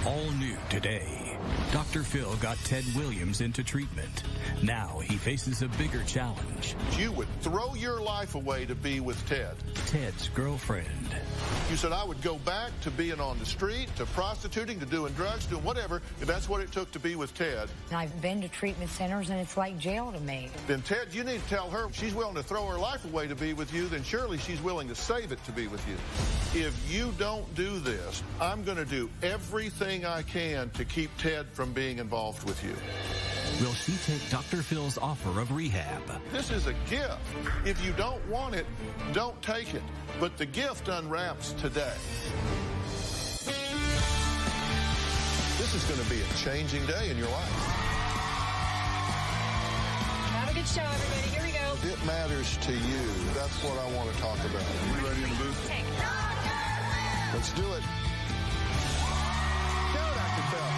All new today. Dr. Phil got Ted Williams into treatment. Now he faces a bigger challenge. You would throw your life away to be with Ted. Ted's girlfriend. You said, I would go back to being on the street, to prostituting, to doing drugs, doing whatever, if that's what it took to be with Ted. I've been to treatment centers, and it's like jail to me. Then, Ted, you need to tell her if she's willing to throw her life away to be with you, then surely she's willing to save it to be with you. If you don't do this, I'm going to do everything I can to keep Ted from being involved with you. Will she take Dr. Phil's offer of rehab? This is a gift. If you don't want it, don't take it. But the gift unwraps today. This is going to be a changing day in your life. Have a good show, everybody. Here we go. If it matters to you, that's what I want to talk about. Are we ready in the booth? Let's do it. Go, Dr. Phil.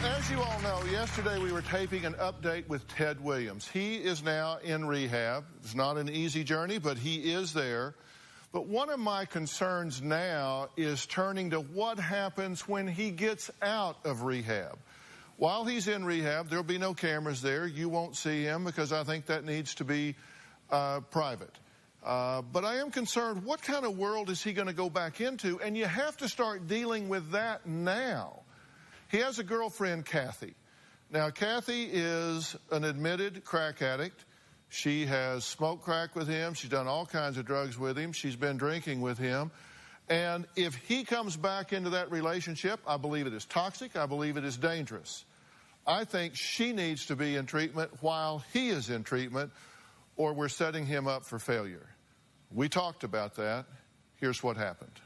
As you all know, yesterday we were taping an update with Ted Williams. He is now in rehab. It's not an easy journey, but he is there. But one of my concerns now is turning to what happens when he gets out of rehab. While he's in rehab, there'll be no cameras there. You won't see him because I think that needs to be private. But I am concerned, what kind of world is he going to go back into? And you have to start dealing with that now. He has a girlfriend, Kathy. Now, Kathy is an admitted crack addict. She has smoked crack with him. She's done all kinds of drugs with him. She's been drinking with him. And if he comes back into that relationship, I believe it is toxic. I believe it is dangerous. I think she needs to be in treatment while he is in treatment, or we're setting him up for failure. We talked about that. Here's what happened.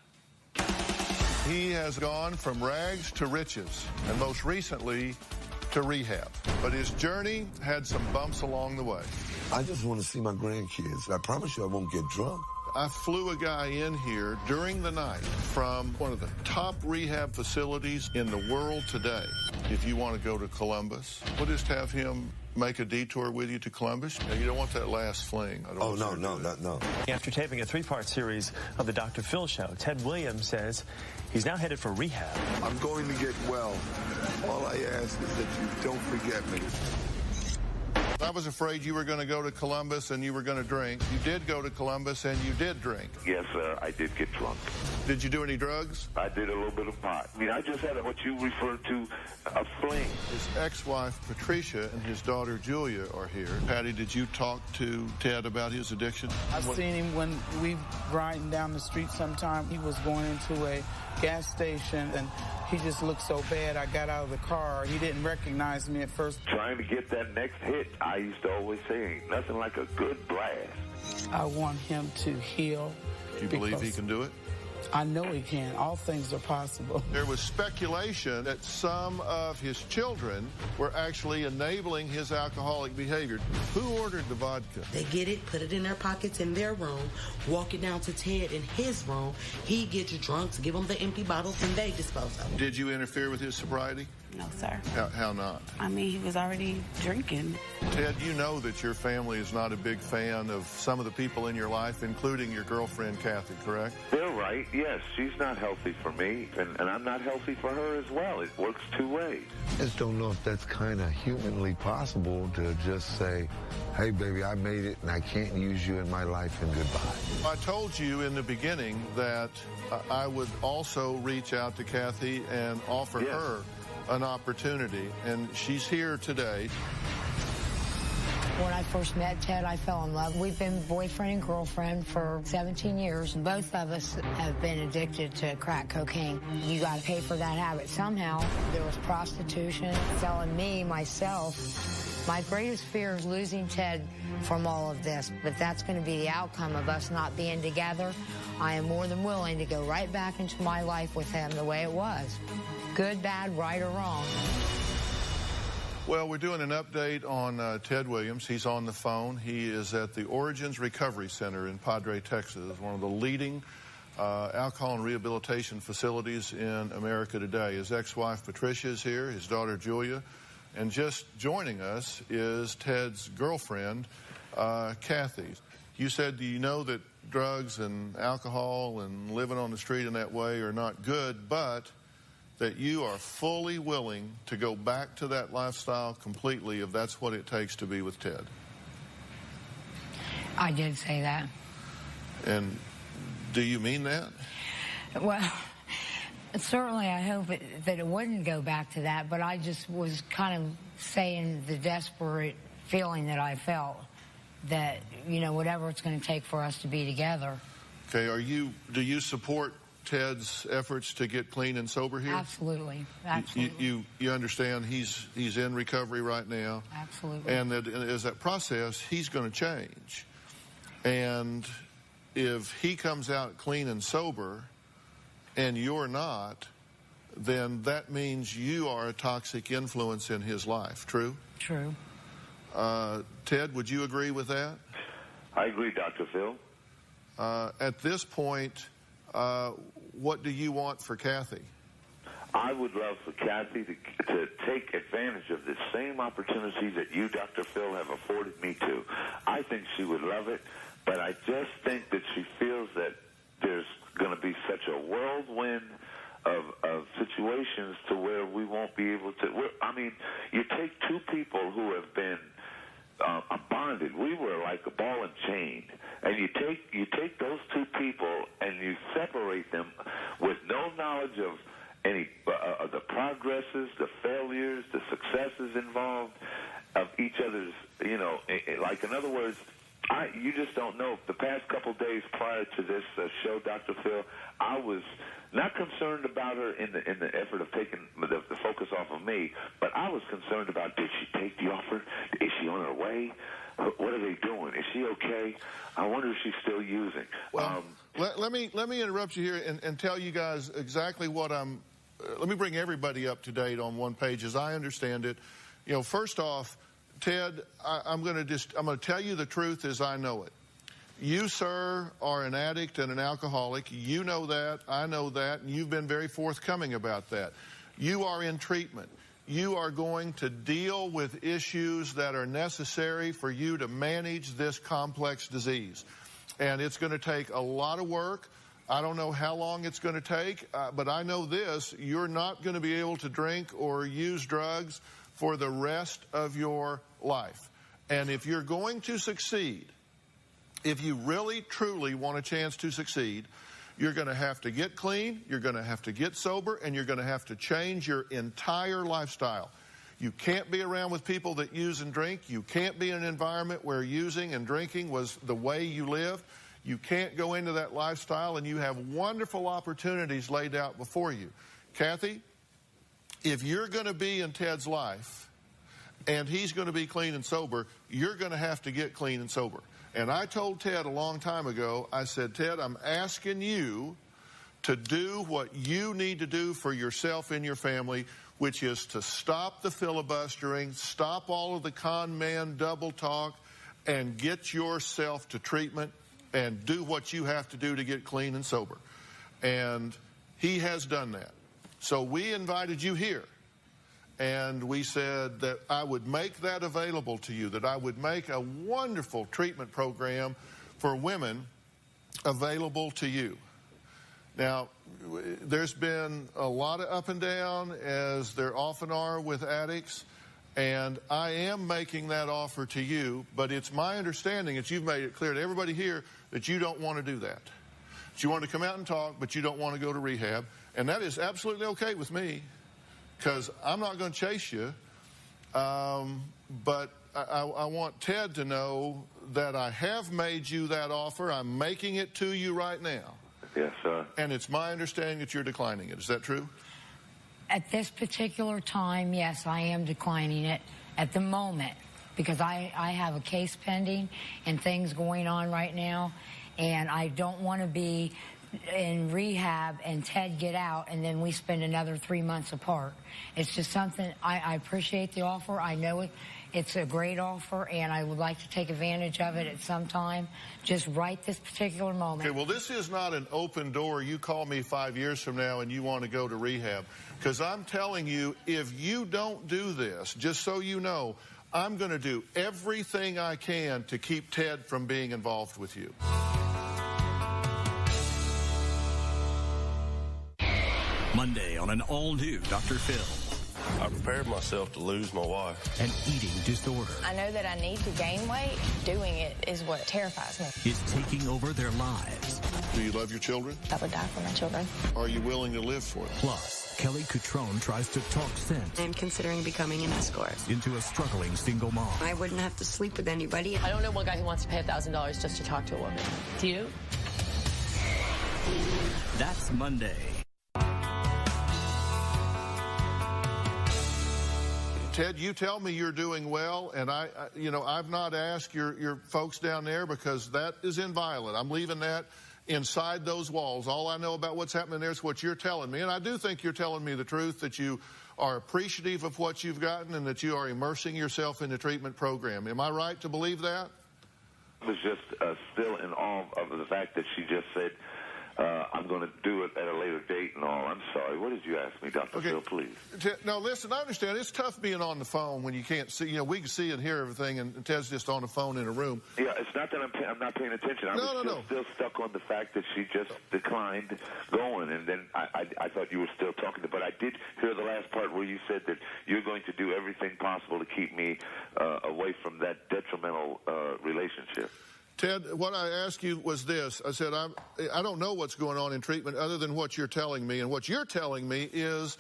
He has gone from rags to riches, and most recently to rehab. But his journey had some bumps along the way. I just want to see my grandkids. I promise you I won't get drunk. I flew a guy in here during the night from one of the top rehab facilities in the world today. If you want to go to Columbus, we'll just have him make a detour with you to Columbus. Now, you don't want that last fling. No. After taping a three-part series of the Dr. Phil Show, Ted Williams says he's now headed for rehab. I'm going to get well. All I ask is that you don't forget me. I was afraid you were going to go to Columbus and you were going to drink. You did go to Columbus and you did drink. Yes, sir. I did get drunk. Did you do any drugs? I did a little bit of pot. I mean, I just had what you refer to a fling. His ex-wife, Patricia, and his daughter, Julia, are here. Patty, did you talk to Ted about his addiction? I've seen him when we riding down the street sometime. He was going into a gas station, and he just looked so bad. I got out of the car. He didn't recognize me at first. Trying to get that next hit, I used to always say, ain't nothing like a good blast. I want him to heal. Do you believe he can do it? I know he can. All things are possible. There was speculation that some of his children were actually enabling his alcoholic behavior. Who ordered the vodka? They get it, put it in their pockets in their room, walk it down to Ted in his room. He gets drunk, give them the empty bottles, and they dispose of them. Did you interfere with his sobriety? No, sir. How not? I mean, he was already drinking. Ted, you know that your family is not a big fan of some of the people in your life, including your girlfriend, Kathy, correct? They're right. Yes, she's not healthy for me, and I'm not healthy for her as well. It works two ways. I just don't know if that's kind of humanly possible to just say, hey, baby, I made it, and I can't use you in my life, and goodbye. I told you in the beginning that I would also reach out to Kathy and offer her an opportunity, and she's here today. When I first met Ted, I fell in love. We've been boyfriend and girlfriend for 17 years. Both of us have been addicted to crack cocaine. You got to pay for that habit somehow. There was prostitution, selling me, myself. My greatest fear is losing Ted from all of this, but that's going to be the outcome of us not being together. I am more than willing to go right back into my life with him the way it was. Good, bad, right, or wrong. Well, we're doing an update on Ted Williams. He's on the phone. He is at the Origins Recovery Center in Padre, Texas, one of the leading alcohol and rehabilitation facilities in America today. His ex-wife, Patricia, is here, his daughter, Julia, And just joining us is Ted's girlfriend, Kathy. You said, do you know that drugs and alcohol and living on the street in that way are not good, but that you are fully willing to go back to that lifestyle completely if that's what it takes to be with Ted? I did say that. And do you mean that? Well, certainly I hope that it wouldn't go back to that, but I just was kind of saying the desperate feeling that I felt that, you know, whatever it's going to take for us to be together. Okay, do you support Ted's efforts to get clean and sober here? Absolutely, absolutely. You understand he's in recovery right now? Absolutely. And that as that process, he's going to change. And if he comes out clean and sober and you're not, then that means you are a toxic influence in his life. True? True. Ted, would you agree with that? I agree, Dr. Phil. At this point, what do you want for Kathy? I would love for Kathy to take advantage of the same opportunity that you, Dr. Phil, have afforded me to. I think she would love it, but I just think that she feels that there's going to be such a whirlwind of situations to where we won't be able to. I mean, you take two people who have been bonded. We were like a ball and chain, and you take those two people and you separate them with no knowledge of any of the progresses, the failures, the successes involved of each other's. You know, like in other words, you just don't know. The past couple days prior to this show, Dr. Phil, I was not concerned about her in the effort of taking the focus off of me, but I was concerned about, did she take the offer? Is she on her way? What are they doing? Is she okay? I wonder if she's still using. Well, let me interrupt you here and tell you guys exactly what I'm. Let me bring everybody up to date on one page as I understand it. You know, first off, Ted, I'm going to tell you the truth as I know it. You, sir, are an addict and an alcoholic. You know that. I know that. And you've been very forthcoming about that. You are in treatment. You are going to deal with issues that are necessary for you to manage this complex disease. And it's going to take a lot of work. I don't know how long it's going to take, but I know this. You're not going to be able to drink or use drugs for the rest of your life. And if you're going to succeed, if you really, truly want a chance to succeed, you're going to have to get clean, you're going to have to get sober, and you're going to have to change your entire lifestyle. You can't be around with people that use and drink. You can't be in an environment where using and drinking was the way you lived. You can't go into that lifestyle, and you have wonderful opportunities laid out before you. Kathy, if you're going to be in Ted's life and he's going to be clean and sober, you're going to have to get clean and sober. And I told Ted a long time ago, I said, Ted, I'm asking you to do what you need to do for yourself and your family, which is to stop the filibustering, stop all of the con man double talk, and get yourself to treatment and do what you have to do to get clean and sober. And he has done that. So we invited you here. And we said that I would make that available to you, that I would make a wonderful treatment program for women available to you. Now, there's been a lot of up and down, as there often are with addicts, and I am making that offer to you, but it's my understanding that you've made it clear to everybody here that you don't want to do that. That you want to come out and talk, but you don't want to go to rehab, and that is absolutely okay with me. Because I'm not going to chase you, but I want Ted to know that I have made you that offer. I'm making it to you right now. Yes, sir. And it's my understanding that you're declining it. Is that true? At this particular time, yes, I am declining it at the moment because I have a case pending and things going on right now, and I don't want to be in rehab and Ted get out and then we spend another 3 months apart. It's just something, I appreciate the offer. I know It's a great offer, and I would like to take advantage of it at some time, just right this particular moment. Okay, well, this is not an open door. You call me 5 years from now and you want to go to rehab. Because I'm telling you, if you don't do this, just so you know, I'm going to do everything I can to keep Ted from being involved with you. Monday on an all-new Dr. Phil. I prepared myself to lose my wife. An eating disorder I know that I need to gain weight. Doing it is what terrifies me. is taking over their lives. Do you love your children? I would die for my children. Are you willing to live for them? Plus, Kelly Cutrone tries to talk sense I'm considering becoming an escort. into a struggling single mom. I wouldn't have to sleep with anybody. I don't know one guy who wants to pay $1,000 just to talk to a woman. Do you? That's Monday. Ted, you tell me you're doing well, and I've not asked your folks down there because that is inviolate. I'm leaving that inside those walls. All I know about what's happening there is what you're telling me, and I do think you're telling me the truth, that you are appreciative of what you've gotten and that you are immersing yourself in the treatment program. Am I right to believe that? I was just still in awe of the fact that she just said, I'm going to do it at a later date and all. I'm sorry. What did you ask me, Dr. Phil, please? No, listen, I understand. It's tough being on the phone when you can't see. You know, we can see and hear everything, and Ted's just on the phone in a room. Yeah, it's not that I'm not paying attention. I was still stuck on the fact that she just declined going, and then I thought you were still talking. But I did hear the last part where you said that you're going to do everything possible to keep me away from that detrimental relationship. Ted, what I asked you was this. I said, I don't know what's going on in treatment other than what you're telling me. And what you're telling me is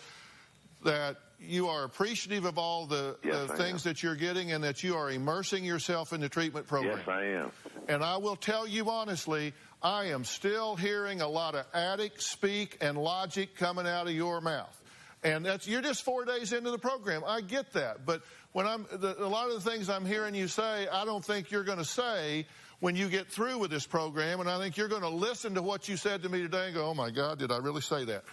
that you are appreciative of all the things that you're getting and that you are immersing yourself in the treatment program. Yes, I am. And I will tell you honestly, I am still hearing a lot of addict speak and logic coming out of your mouth. And you're just 4 days into the program. I get that. But when a lot of the things I'm hearing you say, I don't think you're going to say when you get through with this program, and I think you're going to listen to what you said to me today and go, oh my God, did I really say that?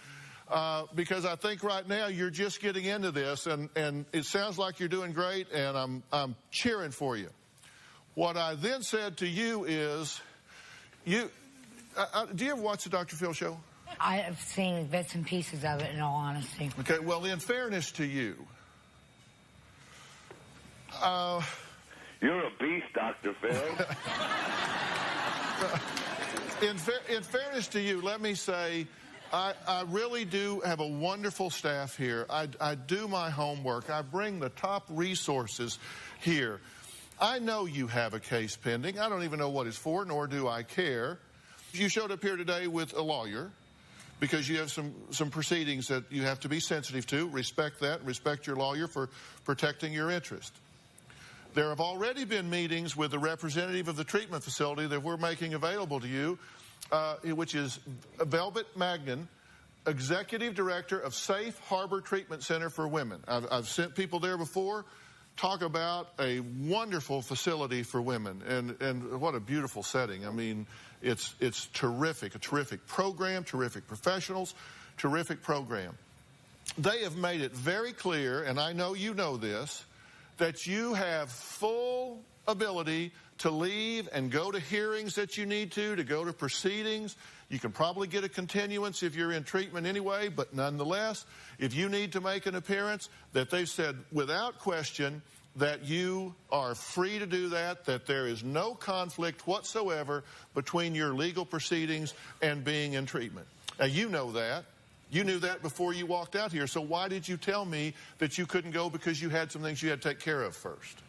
Because I think right now you're just getting into this, and it sounds like you're doing great, and I'm cheering for you. What I then said to you is, do you ever watch the Dr. Phil show? I have seen bits and pieces of it, in all honesty. Okay, well, in fairness to you, you're a beast, Dr. Phil. In fairness to you, let me say, I really do have a wonderful staff here. I do my homework. I bring the top resources here. I know you have a case pending. I don't even know what it's for, nor do I care. You showed up here today with a lawyer because you have some proceedings that you have to be sensitive to. Respect that. Respect your lawyer for protecting your interest. There have already been meetings with the representative of the treatment facility that we're making available to you, which is Velvet Magnan, Executive Director of Safe Harbor Treatment Center for Women. I've sent people there before. Talk about a wonderful facility for women, and what a beautiful setting. I mean, it's terrific, a terrific program, terrific professionals, terrific program. They have made it very clear, and I know you know this, that you have full ability to leave and go to hearings that you need to go to proceedings. You can probably get a continuance if you're in treatment anyway, but nonetheless, if you need to make an appearance, that they've said without question that you are free to do that there is no conflict whatsoever between your legal proceedings and being in treatment. Now, you know that. You knew that before you walked out here, so why did you tell me that you couldn't go because you had some things you had to take care of first?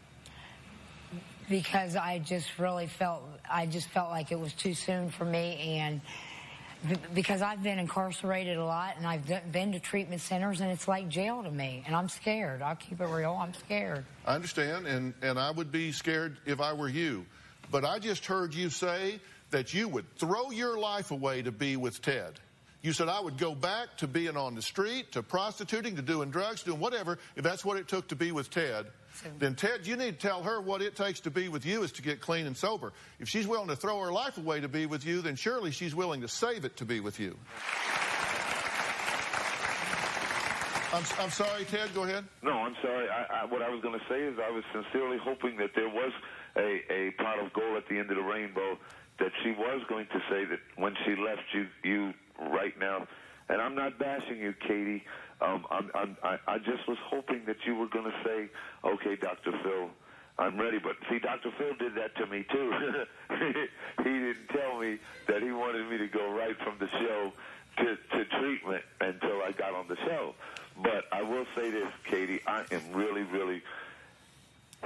Because I just felt like it was too soon for me, and because I've been incarcerated a lot, and I've been to treatment centers, and it's like jail to me, and I'm scared. I'll keep it real. I'm scared. I understand, and I would be scared if I were you. But I just heard you say that you would throw your life away to be with Ted. You said, I would go back to being on the street, to prostituting, to doing drugs, doing whatever, if that's what it took to be with Ted. Then, Ted, you need to tell her what it takes to be with you is to get clean and sober. If she's willing to throw her life away to be with you, then surely she's willing to save it to be with you. I'm sorry, Ted, go ahead. No, I'm sorry. What I was going to say is I was sincerely hoping that there was a pot of gold at the end of the rainbow, that she was going to say that when she left you right now, and I'm not bashing you, Katie. I just was hoping that you were going to say, okay, Dr. Phil, I'm ready. But see, Dr. Phil did that to me, too. He didn't tell me that he wanted me to go right from the show to treatment until I got on the show. But I will say this, Katie, I am really, really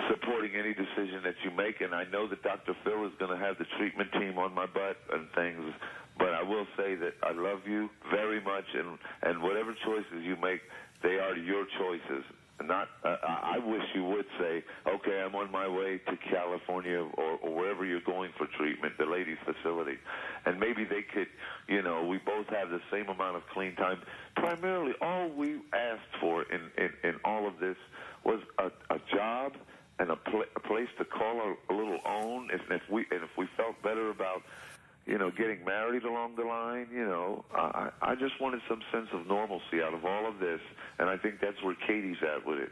supporting any decision that you make, and I know that Dr. Phil is going to have the treatment team on my butt and things, but I will say that I love you very much, and whatever choices you make, they are your choices. Not, I wish you would say, okay, I'm on my way to California or wherever you're going for treatment, the ladies' facility. And maybe they could, we both have the same amount of clean time. Primarily, all we asked for in all of this was a job and a place to call a little own. And if we felt better about, getting married along the line, I just wanted some sense of normalcy out of all of this, and I think that's where Katie's at with it.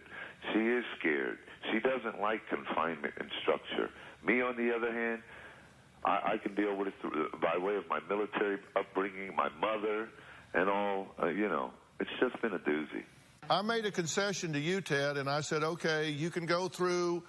She is scared. She doesn't like confinement and structure. Me, on the other hand, I can deal with it by way of my military upbringing, my mother, and all, it's just been a doozy. I made a concession to you, Ted, and I said, okay, you can go through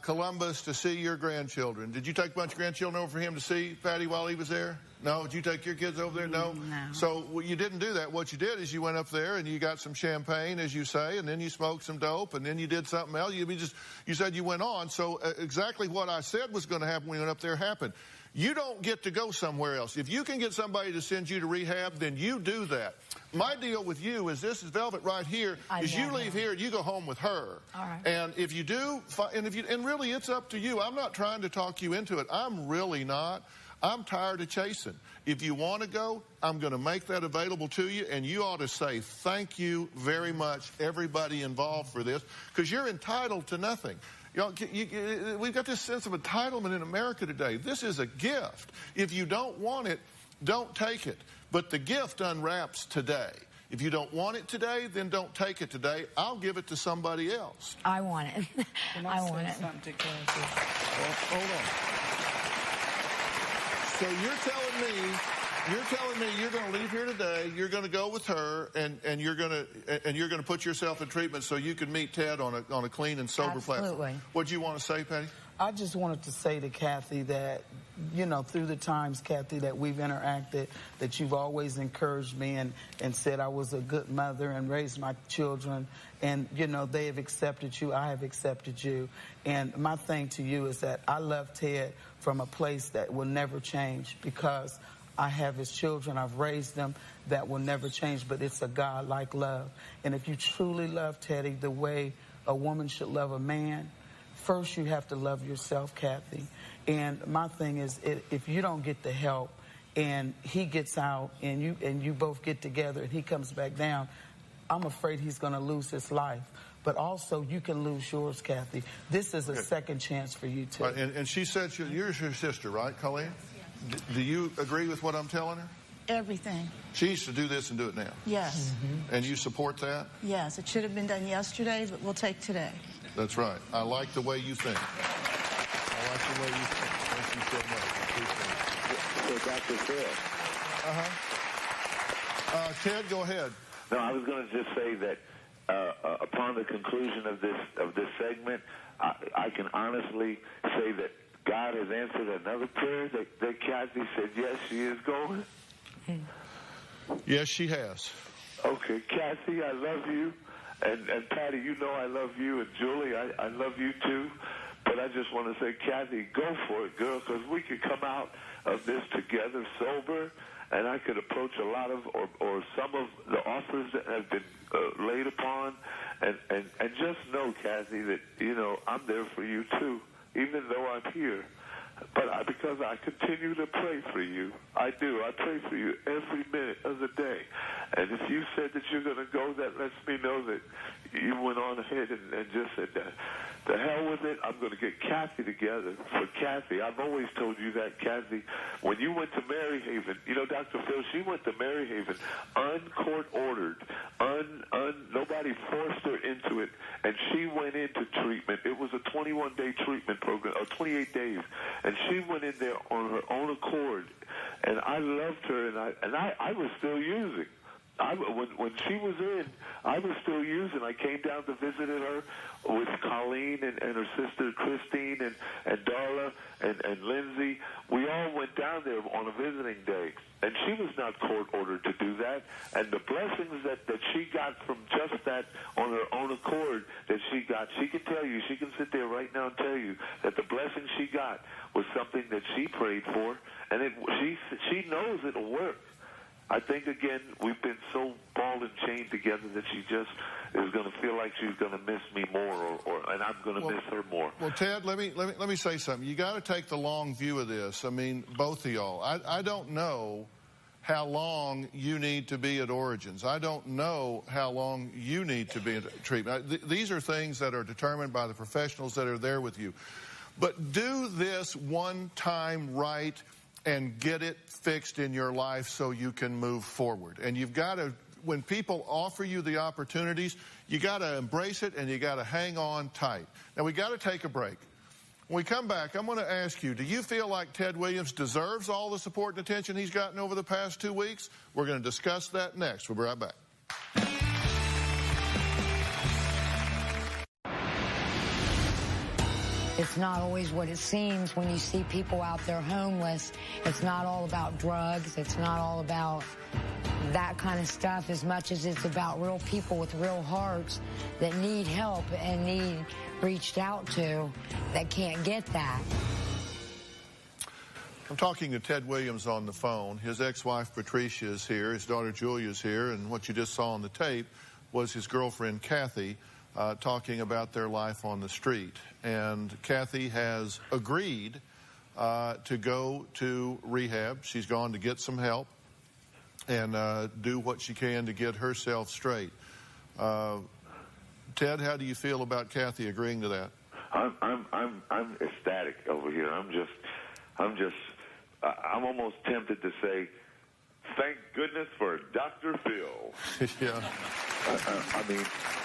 Columbus to see your grandchildren. Did you take a bunch of grandchildren over for him to see, Patty, while he was there? No? Did you take your kids over there? No? No. So you didn't do that. What you did is you went up there and you got some champagne, as you say, and then you smoked some dope, and then you did something else. You said you went on. So exactly what I said was going to happen when you went up there happened. You don't get to go somewhere else. If you can get somebody to send you to rehab, then you do that. My deal with you is this is Velvet right here, is you leave here, you go home with her. All right. And if you do, and really it's up to you. I'm not trying to talk you into it. I'm really not. I'm tired of chasing. If you want to go, I'm going to make that available to you, and you ought to say thank you very much, everybody involved, for this, because you're entitled to nothing. We've got this sense of entitlement in America today. This is a gift. If you don't want it, don't take it. But the gift unwraps today. If you don't want it today, then don't take it today. I'll give it to somebody else. I want it. I want it. Something to Kathy. Hold on. So you're telling me you're going to leave here today, you're going to go with her, and you're going to put yourself in treatment so you can meet Ted on a clean and sober platform. What do you want to say, Patty? I just wanted to say to Kathy that, through the times, Kathy, that we've interacted, that you've always encouraged me and said I was a good mother and raised my children. And, they have accepted you. I have accepted you. And my thing to you is that I love Ted from a place that will never change, because I have his children. I've raised them. That will never change. But it's a God-like love. And if you truly love Teddy the way a woman should love a man, first you have to love yourself, Kathy. And my thing is, if you don't get the help and he gets out and you both get together and he comes back down, I'm afraid he's going to lose his life. But also, you can lose yours, Kathy. This is a second chance for you, too. Right, and she said you're her sister, right, Colleen? Yes. Do you agree with what I'm telling her? Everything. She needs to do this and do it now. Yes. Mm-hmm. And you support that? Yes. It should have been done yesterday, but we'll take today. That's right. I like the way you think. I like the way you think. Thank you so much. So, Dr. Phil. Ted, go ahead. No, I was going to just say that upon the conclusion of this segment, I can honestly say that God has answered another prayer that Kathy said yes, she is going. Yes, she has. Okay, Kathy, I love you. And Patty, I love you. And Julie, I love you too. But I just want to say, Kathy, go for it, girl, because we could come out of this together sober, and I could approach a lot of or some of the offers that have been laid upon. And just know, Kathy, that, I'm there for you too, even though I'm here. But because I continue to pray for you. I do. I pray for you every minute of the day. And if you said that you're going to go, that lets me know that you went on ahead and just said, the hell with it, I'm going to get Kathy together for Kathy. I've always told you that, Kathy. When you went to Maryhaven, you know, Dr. Phil, she went to Maryhaven uncourt-ordered. Nobody forced her into it, and she went into treatment. It was a 21-day treatment program, or 28 days, and she went in there on her own accord, and I loved her, and I was still using. When she was in, I was still using. I came down to visit her with Colleen and her sister Christine and Darla and Lindsay. We all went down there on a visiting day, and she was not court-ordered to do that. And the blessings that she got from just that on her own accord that she got, she can tell you, she can sit there right now and tell you that the blessing she got was something that she prayed for, and she knows it'll work. I think, again, we've been so ball and chain together that she just is going to feel like she's going to miss me more, and I'm going to miss her more. Well, Ted, let me say something. You got to take the long view of this. I mean, both of y'all. I don't know how long you need to be at Origins. I don't know how long you need to be in treatment. These are things that are determined by the professionals that are there with you. But do this one time right and get it fixed in your life so you can move forward. And you've got to, when people offer you the opportunities, you got to embrace it and you got to hang on tight. Now, we got to take a break. When we come back, I'm going to ask you, do you feel like Ted Williams deserves all the support and attention he's gotten over the past 2 weeks? We're going to discuss that next. We'll be right back. It's not always what it seems when you see people out there homeless. It's not all about drugs. It's not all about that kind of stuff as much as it's about real people with real hearts that need help and need reached out to that can't get that. I'm talking to Ted Williams on the phone. His ex-wife Patricia is here. His daughter Julia is here. And what you just saw on the tape was his girlfriend Kathy talking about their life on the street. And Kathy has agreed to go to rehab. She's gone to get some help and do what she can to get herself straight. Ted, how do you feel about Kathy agreeing to that? I'm ecstatic over here. I'm almost tempted to say, thank goodness for Dr. Phil. Yeah. I mean,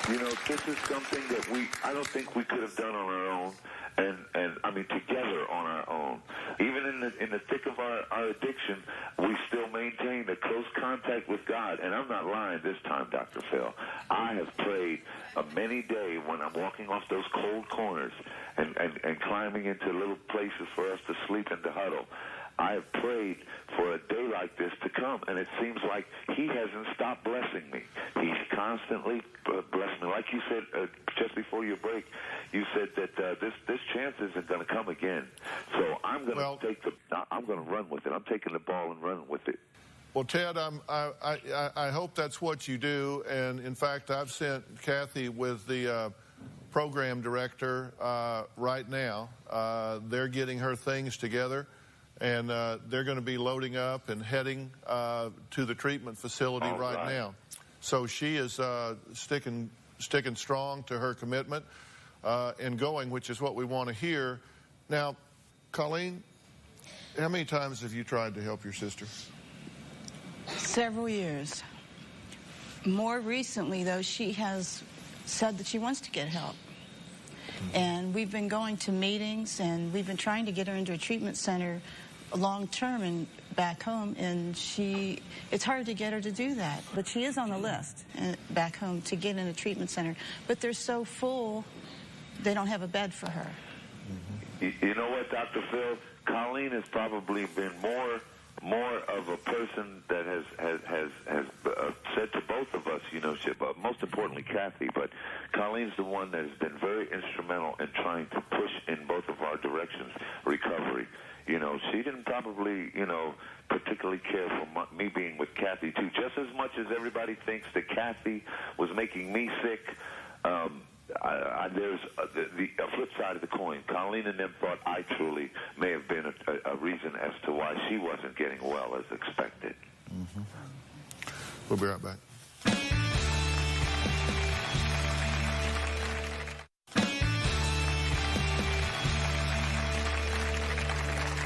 you know, this is something that I don't think we could have done on our own, and I mean, together on our own. Even in the thick of our addiction, we still maintained a close contact with God. And I'm not lying this time, Dr. Phil. I have prayed many days when I'm walking off those cold corners and climbing into little places for us to sleep and to huddle. I have prayed for a day like this to come, and it seems like he hasn't stopped blessing me. He's constantly blessing me. Like you said just before your break, you said that this chance isn't going to come again. So I'm going to I'm going to run with it. I'm taking the ball and running with it. Well, Ted, I hope that's what you do. And in fact, I've sent Kathy with the program director right now. They're getting her things together. And they're going to be loading up and heading to the treatment facility right now. So she is sticking strong to her commitment and going, which is what we want to hear. Now, Colleen, how many times have you tried to help your sister? Several years. More recently, though, she has said that she wants to get help. And we've been going to meetings, and we've been trying to get her into a treatment center long-term and back home, and it's hard to get her to do that. But she is on the list back home to get in a treatment center. But they're so full, they don't have a bed for her. Mm-hmm. You know what, Dr. Phil? Colleen has probably been more of a person that has said to both of us, you know, most importantly Kathy, but Colleen's the one that has been very instrumental in trying to push in both of our directions, recovery. You know, she didn't probably, you know, particularly care for me being with Kathy, too. Just as much as everybody thinks that Kathy was making me sick, there's the flip side of the coin. Colleen and them thought I truly may have been a reason as to why she wasn't getting well as expected. Mm-hmm. We'll be right back.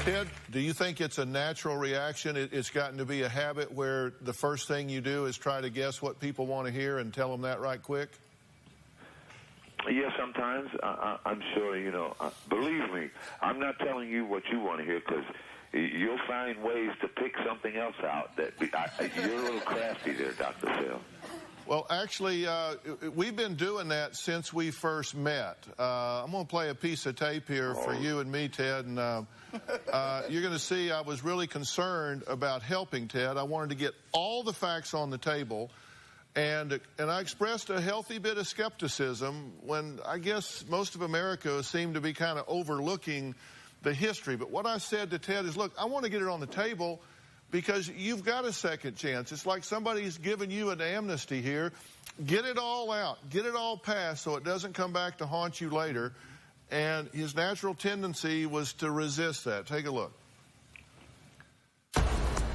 Ted, do you think it's a natural reaction? It's gotten to be a habit where the first thing you do is try to guess what people want to hear and tell them that right quick? Yes, sometimes. I'm sure, you know, believe me, I'm not telling you what you want to hear because you'll find ways to pick something else out. That you're a little crafty there, Dr. Phil. Well, actually, we've been doing that since we first met. I'm going to play a piece of tape here for you and me, Ted, and you're going to see I was really concerned about helping Ted. I wanted to get all the facts on the table, and I expressed a healthy bit of skepticism when I guess most of America seemed to be kind of overlooking the history. But what I said to Ted is, look, I want to get it on the table because you've got a second chance. It's like somebody's given you an amnesty here. Get it all out. Get it all passed so it doesn't come back to haunt you later. And his natural tendency was to resist that. Take a look.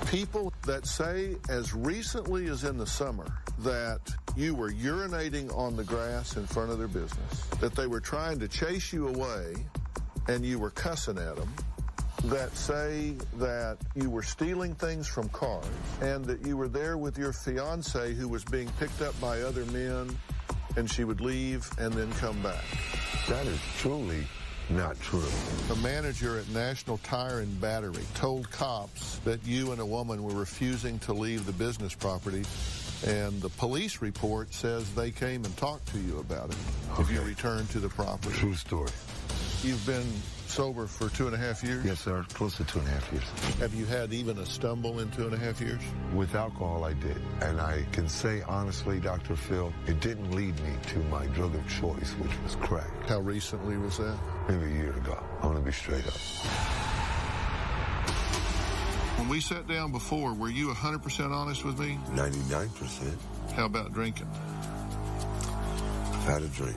People that say as recently as in the summer that you were urinating on the grass in front of their business, that they were trying to chase you away and you were cussing at them, that say that you were stealing things from cars and that you were there with your fiance who was being picked up by other men and she would leave and then come back. That is truly not true. A manager at National Tire and Battery told cops that you and a woman were refusing to leave the business property, and the police report says they came and talked to you about it if you returned to the property. True story. You've been sober for 2.5 years? Yes, sir. Close to 2.5 years. Have you had even a stumble in 2.5 years? With alcohol, I did. And I can say honestly, Dr. Phil, it didn't lead me to my drug of choice, which was crack. How recently was that? Maybe a year ago. I'm going to be straight up. When we sat down before, were you 100% honest with me? 99%. How about drinking? I've had a drink.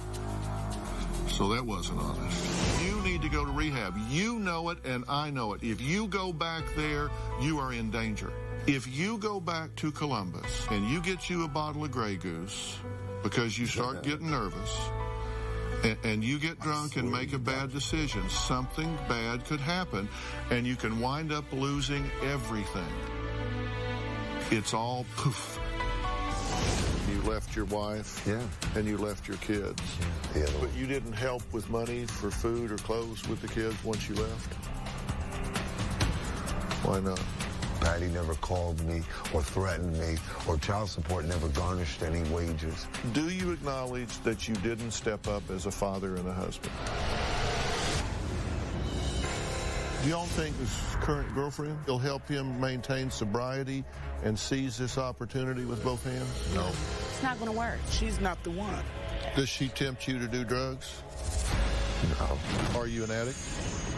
So that wasn't honest. You need to go to rehab. You know it and I know it. If you go back there, you are in danger. If you go back to Columbus and you get you a bottle of Grey Goose because you start getting nervous and you get drunk and make a bad decision, something bad could happen and you can wind up losing everything. It's all poof. You left your wife, yeah, and you left your kids. Yeah. But you didn't help with money for food or clothes with the kids once you left? Why not? Patty never called me or threatened me, or child support never garnished any wages. Do you acknowledge that you didn't step up as a father and a husband? Do y'all think this current girlfriend will help him maintain sobriety and seize this opportunity with both hands? No. It's not going to work. She's not the one. Does she tempt you to do drugs? No. Are you an addict?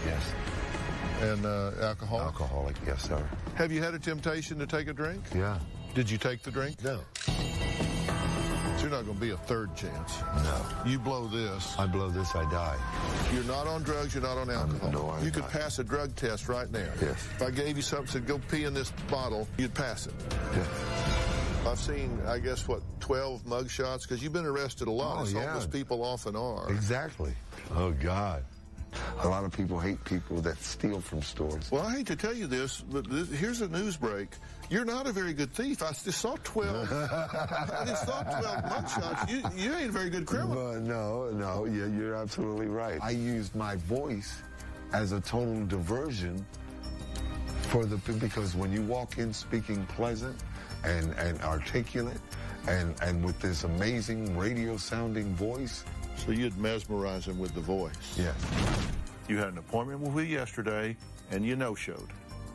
Yes. And alcoholic? Alcoholic, yes, sir. Have you had a temptation to take a drink? Yeah. Did you take the drink? No. So you're not going to be a third chance. No. You blow this. I blow this, I die. You're not on drugs, you're not on alcohol. No, I'm You could not. pass a drug test right now. Yes. If I gave you something, said go pee in this bottle, you'd pass it. Yeah. I've seen, I guess, 12 mug shots? Because you've been arrested a lot. As homeless people often are. Exactly. Oh, God. A lot of people hate people that steal from stores. Well, I hate to tell you this, but here's a news break. You're not a very good thief. I just saw 12. I just saw 12 mugshots. You ain't a very good criminal. No, yeah, you're absolutely right. I used my voice as a total diversion because when you walk in speaking pleasant and articulate and with this amazing radio-sounding voice. So you'd mesmerize him with the voice. Yes. You had an appointment with me yesterday, and you no-showed.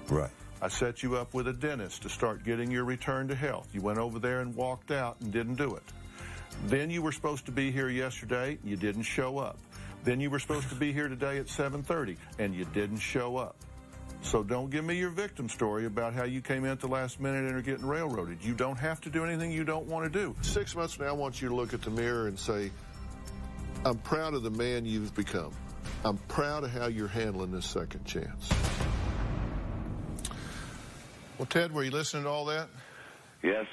Right. I set you up with a dentist to start getting your return to health. You went over there and walked out and didn't do it. Then you were supposed to be here yesterday. You didn't show up. Then you were supposed to be here today at 7:30, and you didn't show up. So don't give me your victim story about how you came in at the last minute and are getting railroaded. You don't have to do anything you don't want to do. 6 months from now, I want you to look at the mirror and say, I'm proud of the man you've become. I'm proud of how you're handling this second chance. Well, Ted, were you listening to all that? Yes,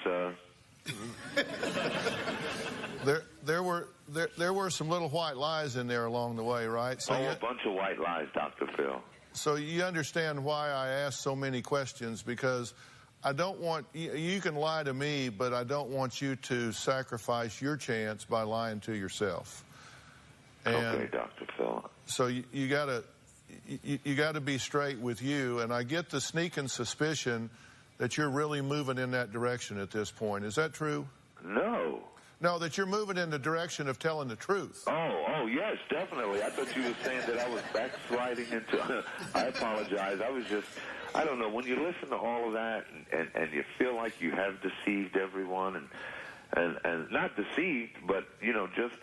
There were some little white lies in there along the way, right? So a bunch of white lies, Dr. Phil. So you understand why I ask so many questions, because I don't want, you can lie to me, but I don't want you to sacrifice your chance by lying to yourself. And okay, Dr. Phil. So you gotta be straight with you, and I get the sneaking suspicion that you're really moving in that direction at this point. Is that true? No. No, that you're moving in the direction of telling the truth. Oh, yes, definitely. I thought you were saying that I was backsliding into... I apologize. I was just... I don't know. When you listen to all of that and you feel like you have deceived everyone and not deceived, but, you know, just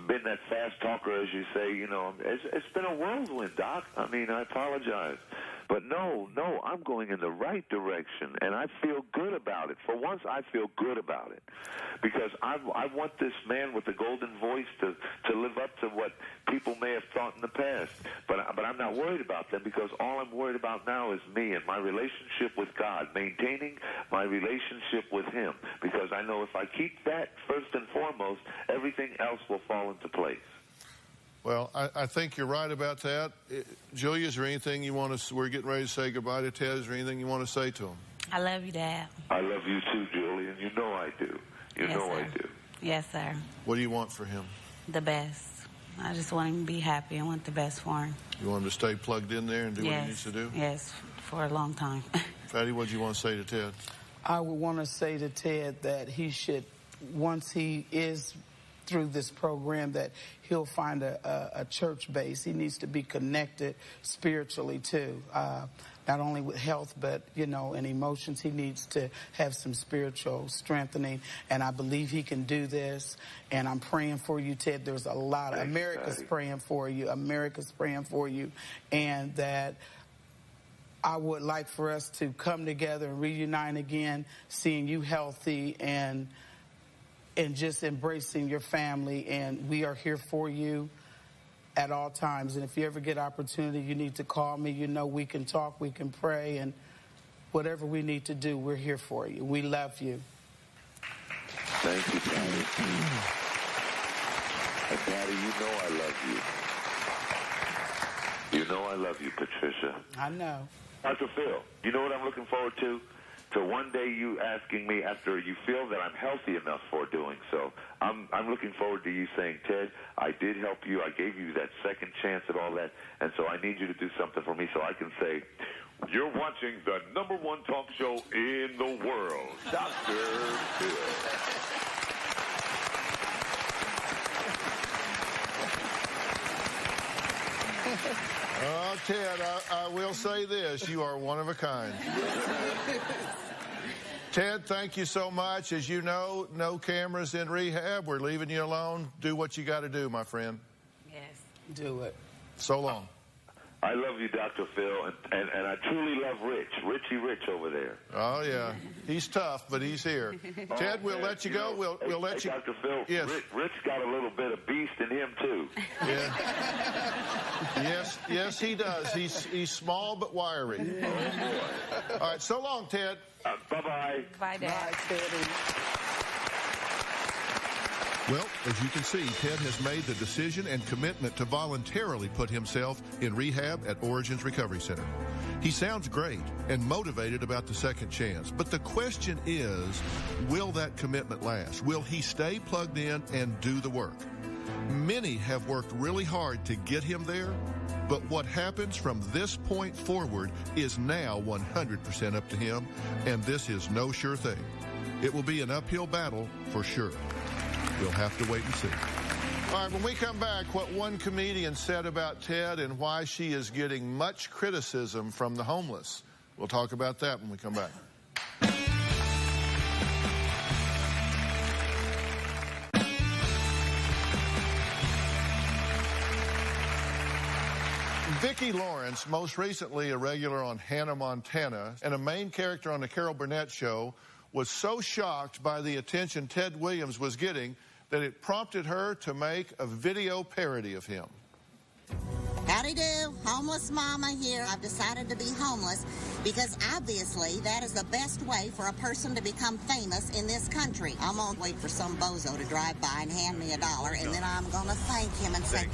been that fast talker, as you say, you know, it's been a whirlwind, Doc. I mean, I apologize. But no, I'm going in the right direction, and I feel good about it. For once, I feel good about it, because I want this man with the golden voice to live up to what people may have thought in the past. But I'm not worried about them, because all I'm worried about now is me and my relationship with God, maintaining my relationship with Him, because I know if I keep that first and foremost, everything else will fall into place. Well, I think you're right about that. Julia, is there anything you want to... We're getting ready to say goodbye to Ted. Is there anything you want to say to him? I love you, Dad. I love you too, Julian. You know I do. You Yes, know sir. I do. Yes, sir. What do you want for him? The best. I just want him to be happy. I want the best for him. You want him to stay plugged in there and do what he needs to do? Yes, for a long time. Fatty, what do you want to say to Ted? I would want to say to Ted that he should, once he is through this program, that he'll find a church base. He needs to be connected spiritually too, not only with health, but, you know, and emotions. He needs to have some spiritual strengthening, and I believe he can do this. And I'm praying for you, Ted. There's a lot of America's praying for you. America's praying for you, and that I would like for us to come together and reunite again, seeing you healthy and just embracing your family. And we are here for you at all times. And if you ever get opportunity, you need to call me. You know, we can talk, we can pray, and whatever we need to do, we're here for you. We love you. Thank you, Patty. And Patty, you know I love you. You know I love you, Patricia. I know. Dr. Phil, you know what I'm looking forward to? To one day you asking me, after you feel that I'm healthy enough for doing so, I'm looking forward to you saying, Ted, I did help you. I gave you that second chance at all that, and so I need you to do something for me so I can say, you're watching the #1 talk show in the world, Dr. Phil. Oh, Ted, I will say this. You are one of a kind. Ted, thank you so much. As you know, no cameras in rehab. We're leaving you alone. Do what you got to do, my friend. Yes. Do it. So long. I love you, Dr. Phil, and I truly love Richie Rich over there. Oh, yeah. He's tough, but he's here. Ted, we'll let you go. We'll let you... Dr. Phil, yes. Rich got a little bit of beast in him, too. Yeah. Yes, he does. He's small but wiry. Oh, all right, so long, Ted. Bye-bye. Bye, Dad. Bye, Teddy. Well, as you can see, Ted has made the decision and commitment to voluntarily put himself in rehab at Origins Recovery Center. He sounds great and motivated about the second chance, but the question is, will that commitment last? Will he stay plugged in and do the work? Many have worked really hard to get him there, but what happens from this point forward is now 100% up to him, and this is no sure thing. It will be an uphill battle for sure. We'll have to wait and see. All right, when we come back, what one comedian said about Ted and why she is getting much criticism from the homeless. We'll talk about that when we come back. Vicki Lawrence, most recently a regular on Hannah Montana and a main character on the Carol Burnett Show, was so shocked by the attention Ted Williams was getting that it prompted her to make a video parody of him. Howdy do, homeless mama here. I've decided to be homeless because obviously that is the best way for a person to become famous in this country. I'm gonna wait for some bozo to drive by and hand me $1, and then I'm gonna thank him and say,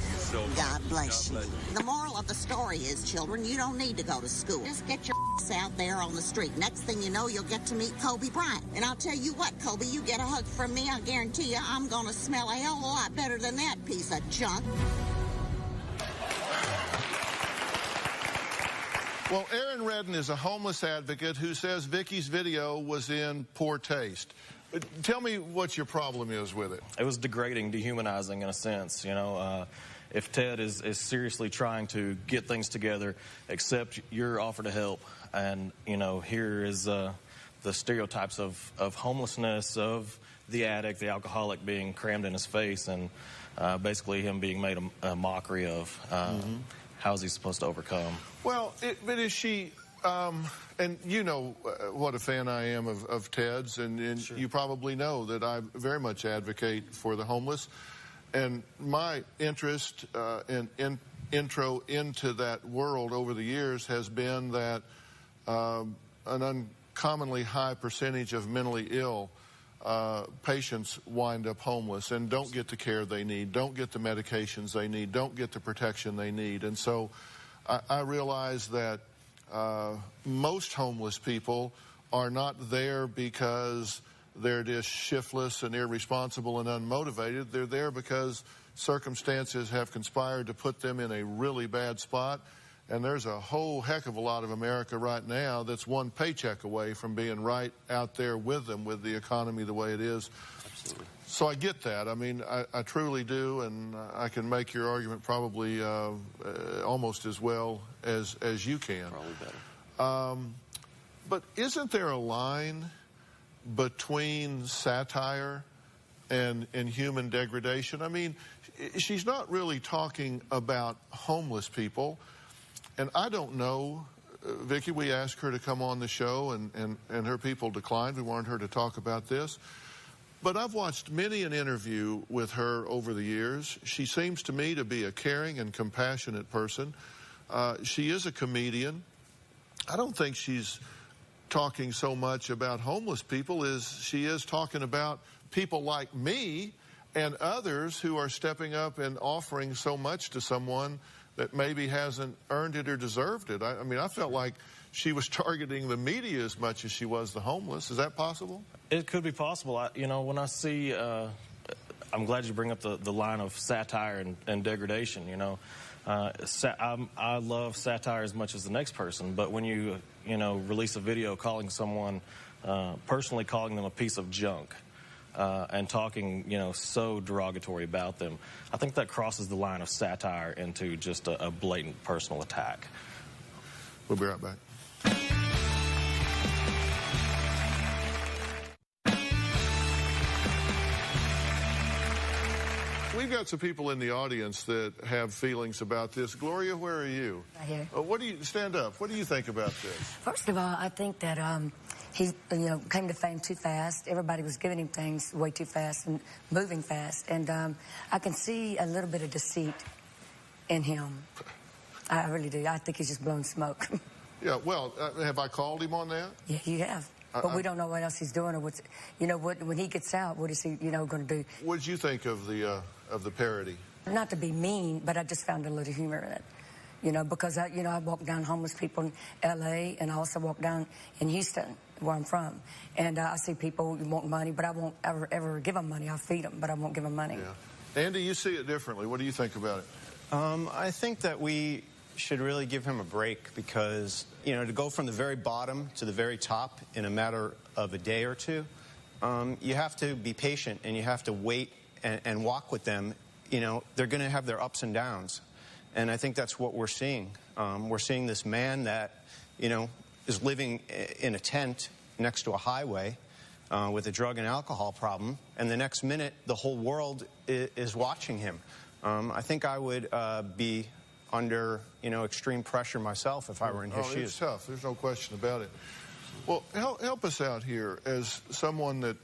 God bless you. The moral of the story is, children, you don't need to go to school. Just get your ass out there on the street. Next thing you know, you'll get to meet Kobe Bryant. And I'll tell you what, Kobe, you get a hug from me, I guarantee you I'm gonna smell a hell of a lot better than that piece of junk. Well, Aaron Redden is a homeless advocate who says Vicky's video was in poor taste. Tell me what your problem is with it. It was degrading, dehumanizing in a sense, you know. If Ted is seriously trying to get things together, accept your offer to help, and, you know, here is the stereotypes of homelessness, of the addict, the alcoholic being crammed in his face, and basically him being made a mockery of. How is he supposed to overcome? Well, but is she, and you know what a fan I am of Ted's, and sure. You probably know that I very much advocate for the homeless. And my interest in intro into that world over the years has been that an uncommonly high percentage of mentally ill patients wind up homeless and don't get the care they need, don't get the medications they need, don't get the protection they need. And so I realize that most homeless people are not there because they're just shiftless and irresponsible and unmotivated. They're there because circumstances have conspired to put them in a really bad spot. And there's a whole heck of a lot of America right now that's one paycheck away from being right out there with them with the economy the way it is. Absolutely. So I get that. I mean, I truly do, and I can make your argument probably almost as well as you can. Probably better. But isn't there a line between satire and human degradation? I mean, she's not really talking about homeless people. And I don't know, Vicky, we asked her to come on the show, and her people declined. We wanted her to talk about this. But I've watched many an interview with her over the years. She seems to me to be a caring and compassionate person. She is a comedian. I don't think she's talking so much about homeless people as she is talking about people like me and others who are stepping up and offering so much to someone that maybe hasn't earned it or deserved it. I mean, I felt like she was targeting the media as much as she was the homeless. Is that possible? It could be possible. You know, when I see, I'm glad you bring up the line of satire and degradation, you know. I love satire as much as the next person, but when you release a video calling someone, personally calling them a piece of junk, and talking, so derogatory about them, I think that crosses the line of satire into just a blatant personal attack. We'll be right back. We've got some people in the audience that have feelings about this. Gloria, where are you? Right here. What do you stand up? What do you think about this? First of all, I think that he, came to fame too fast. Everybody was giving him things way too fast and moving fast. And I can see a little bit of deceit in him. I really do. I think he's just blowing smoke. Yeah, well, have I called him on that? Yeah, you have. But we don't know what else he's doing or what's, when he gets out, what is he, going to do? What did you think of the parody? Not to be mean, but I just found a little humor in it. Because I walk down homeless people in L.A. and I also walk down in Houston, where I'm from. And I see people who want money, but I won't ever give them money. I'll feed them, but I won't give them money. Yeah. Andy, you see it differently. What do you think about it? I think that we should really give him a break because, to go from the very bottom to the very top in a matter of a day or two, you have to be patient and you have to wait and walk with them. They're going to have their ups and downs. And I think that's what we're seeing. We're seeing this man that, is living in a tent next to a highway with a drug and alcohol problem, and the next minute the whole world is watching him. I think I would be under, extreme pressure myself if I were in his shoes. It's tough. There's no question about it. Well, help us out here as someone that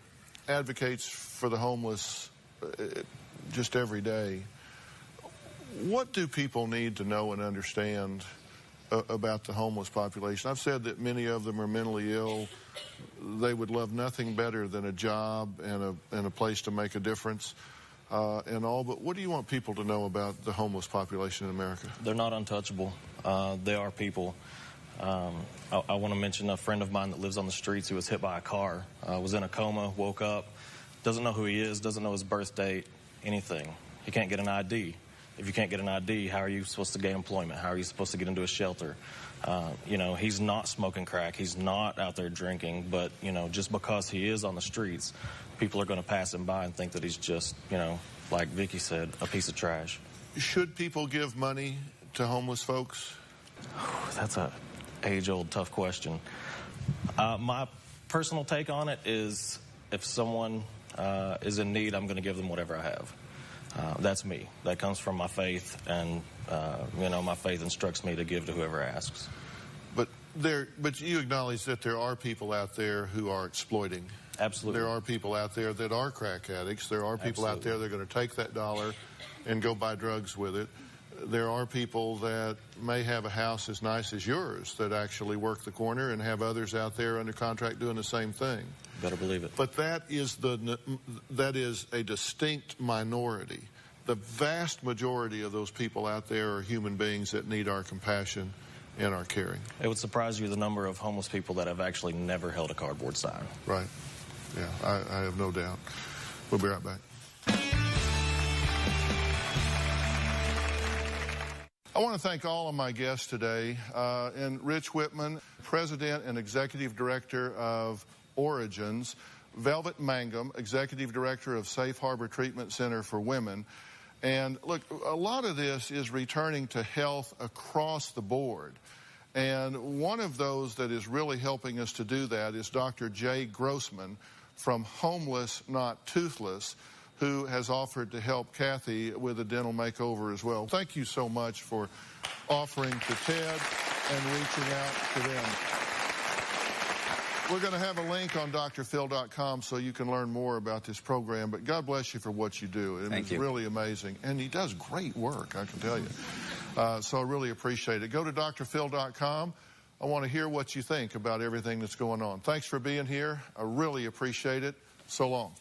advocates for the homeless just every day. What do people need to know and understand about the homeless population? I've said that many of them are mentally ill. They would love nothing better than a job and a place to make a difference and all. But what do you want people to know about the homeless population in America? They're not untouchable. They are people. I want to mention a friend of mine that lives on the streets who was hit by a car, was in a coma, woke up, doesn't know who he is, doesn't know his birth date, anything. He can't get an ID. If you can't get an ID, how are you supposed to gain employment? How are you supposed to get into a shelter? You know, he's not smoking crack. He's not out there drinking. But, you know, just because he is on the streets, people are going to pass him by and think that he's just, you know, like Vicky said, a piece of trash. Should people give money to homeless folks? That's a age-old tough question. My personal take on it is if someone is in need, I'm going to give them whatever I have. That's me. That comes from my faith, and you know, my faith instructs me to give to whoever asks. But you acknowledge that there are people out there who are exploiting. Absolutely. There are people out there that are crack addicts. There are people out there that are going to take that dollar and go buy drugs with it. There are people that may have a house as nice as yours that actually work the corner and have others out there under contract doing the same thing. Better believe it. But that is a distinct minority. The vast majority of those people out there are human beings that need our compassion and our caring. It would surprise you the number of homeless people that have actually never held a cardboard sign. Right. Yeah, I have no doubt. We'll be right back. I want to thank all of my guests today, and Rich Whitman, President and Executive Director of Origins, Velvet Mangum, Executive Director of Safe Harbor Treatment Center for Women. And look, a lot of this is returning to health across the board. And one of those that is really helping us to do that is Dr. Jay Grossman from Homeless Not Toothless, who has offered to help Kathy with a dental makeover as well. Thank you so much for offering to Ted and reaching out to them. We're going to have a link on drphil.com so you can learn more about this program, but God bless you for what you do. It's really amazing. And he does great work, I can tell you. So I really appreciate it. Go to drphil.com. I want to hear what you think about everything that's going on. Thanks for being here. I really appreciate it. So long.